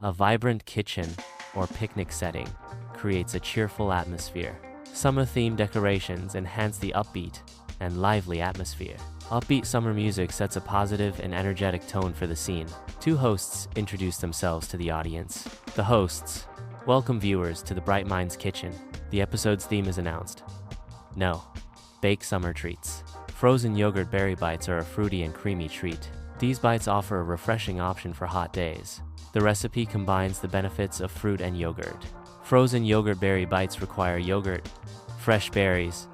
A vibrant kitchen or picnic setting creates a cheerful atmosphere. Summer-themed decorations enhance the upbeat and lively atmosphere. Upbeat summer music sets a positive and energetic tone for the scene. Two hosts introduce themselves to the audience. The hosts welcome viewers to the Bright Minds kitchen. The episode's theme is announced. No. Bake summer treats. Frozen yogurt berry bites are a fruity and creamy treat. These bites offer a refreshing option for hot days. The recipe combines the benefits of fruit and yogurt. Frozen yogurt berry bites require yogurt, fresh berries,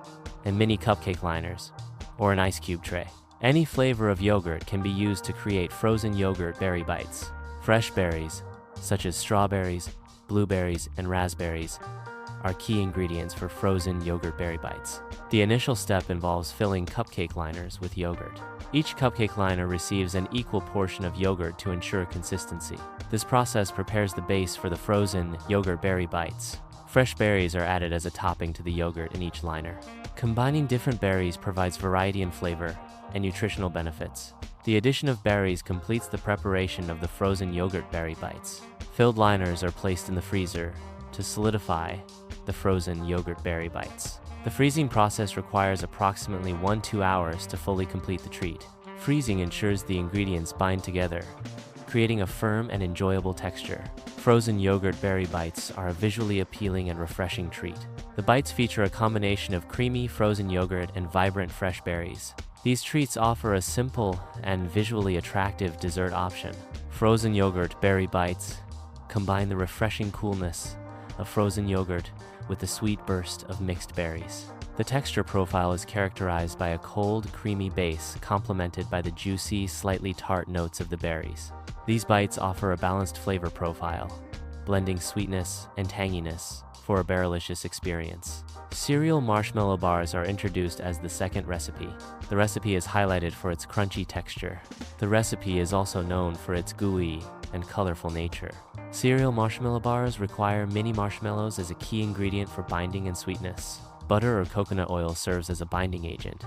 and mini cupcake liners, or an ice cube tray. Any flavor of yogurt can be used to create frozen yogurt berry bites. Fresh berries, such as strawberries, blueberries, and raspberries, are key ingredients for frozen yogurt berry bites. The initial step involves filling cupcake liners with yogurt. Each cupcake liner receives an equal portion of yogurt to ensure consistency. This process prepares the base for the frozen yogurt berry bites. Fresh berries are added as a topping to the yogurt in each liner. Combining different berries provides variety in flavor and nutritional benefits. The addition of berries completes the preparation of the frozen yogurt berry bites. Filled liners are placed in the freezer to solidify the frozen yogurt berry bites. The freezing process requires approximately 1-2 hours to fully complete the treat. Freezing ensures the ingredients bind together, creating a firm and enjoyable texture. Frozen yogurt berry bites are a visually appealing and refreshing treat. The bites feature a combination of creamy frozen yogurt and vibrant fresh berries. These treats offer a simple and visually attractive dessert option. Frozen yogurt berry bites combine the refreshing coolness of frozen yogurt with a sweet burst of mixed berries. The texture profile is characterized by a cold, creamy base complemented by the juicy, slightly tart notes of the berries. These bites offer a balanced flavor profile, blending sweetness and tanginess for a berrylicious experience. Cereal marshmallow bars are introduced as the second recipe. The recipe is highlighted for its crunchy texture. The recipe is also known for its gooey and colorful nature. Cereal marshmallow bars require mini marshmallows as a key ingredient for binding and sweetness. Butter or coconut oil serves as a binding agent,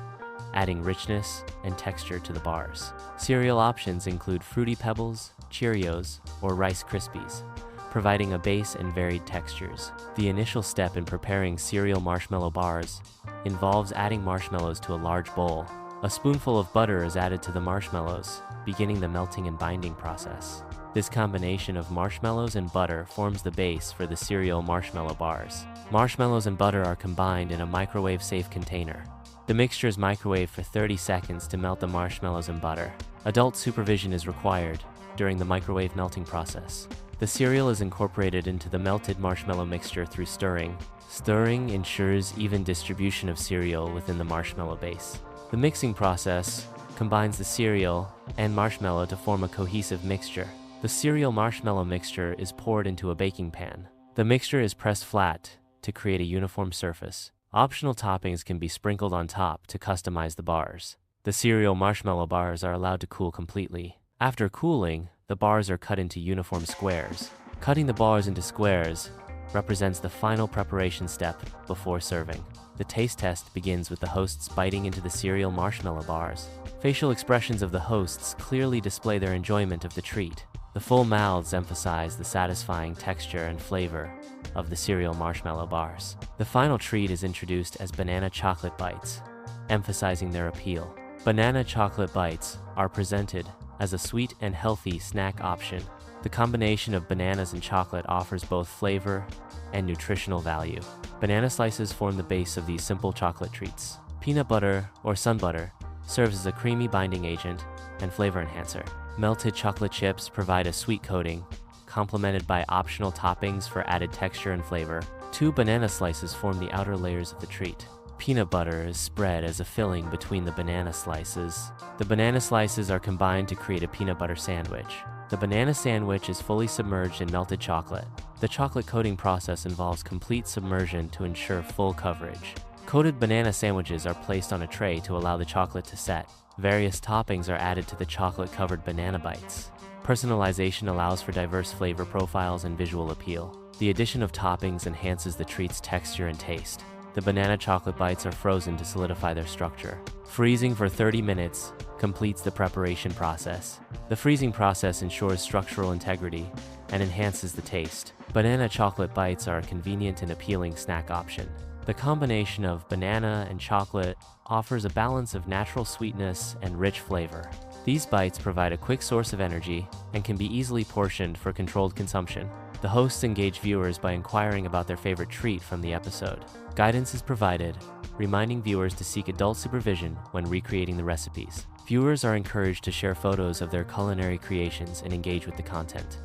adding richness and texture to the bars. Cereal options include Fruity Pebbles, Cheerios, or Rice Krispies, providing a base and varied textures. The initial step in preparing cereal marshmallow bars involves adding marshmallows to a large bowl. A spoonful of butter is added to the marshmallows, beginning the melting and binding process. This combination of marshmallows and butter forms the base for the cereal marshmallow bars. Marshmallows and butter are combined in a microwave-safe container. The mixture is microwaved for 30 seconds to melt the marshmallows and butter. Adult supervision is required during the microwave melting process. The cereal is incorporated into the melted marshmallow mixture through stirring. Stirring ensures even distribution of cereal within the marshmallow base. The mixing process combines the cereal and marshmallow to form a cohesive mixture. The cereal marshmallow mixture is poured into a baking pan. The mixture is pressed flat to create a uniform surface. Optional toppings can be sprinkled on top to customize the bars. The cereal marshmallow bars are allowed to cool completely. After cooling, the bars are cut into uniform squares. Cutting the bars into squares represents the final preparation step before serving. The taste test begins with the hosts biting into the cereal marshmallow bars. Facial expressions of the hosts clearly display their enjoyment of the treat. The full mouths emphasize the satisfying texture and flavor of the cereal marshmallow bars. The final treat is introduced as banana chocolate bites, emphasizing their appeal. Banana chocolate bites are presented as a sweet and healthy snack option. The combination of bananas and chocolate offers both flavor and nutritional value. Banana slices form the base of these simple chocolate treats. Peanut butter or sun butter serves as a creamy binding agent and flavor enhancer. Melted chocolate chips provide a sweet coating, complemented by optional toppings for added texture and flavor. 2 banana slices form the outer layers of the treat. Peanut butter is spread as a filling between the banana slices. The banana slices are combined to create a peanut butter sandwich. The banana sandwich is fully submerged in melted chocolate. The chocolate coating process involves complete submersion to ensure full coverage. Coated banana sandwiches are placed on a tray to allow the chocolate to set. Various toppings are added to the chocolate-covered banana bites. Personalization allows for diverse flavor profiles and visual appeal. The addition of toppings enhances the treat's texture and taste. the banana chocolate bites are frozen to solidify their structure. Freezing for 30 minutes completes the preparation process. The freezing process ensures structural integrity and enhances the taste. Banana chocolate bites are a convenient and appealing snack option. The combination of banana and chocolate offers a balance of natural sweetness and rich flavor. These bites provide a quick source of energy and can be easily portioned for controlled consumption. The hosts engage viewers by inquiring about their favorite treat from the episode. Guidance is provided, reminding viewers to seek adult supervision when recreating the recipes. Viewers are encouraged to share photos of their culinary creations and engage with the content.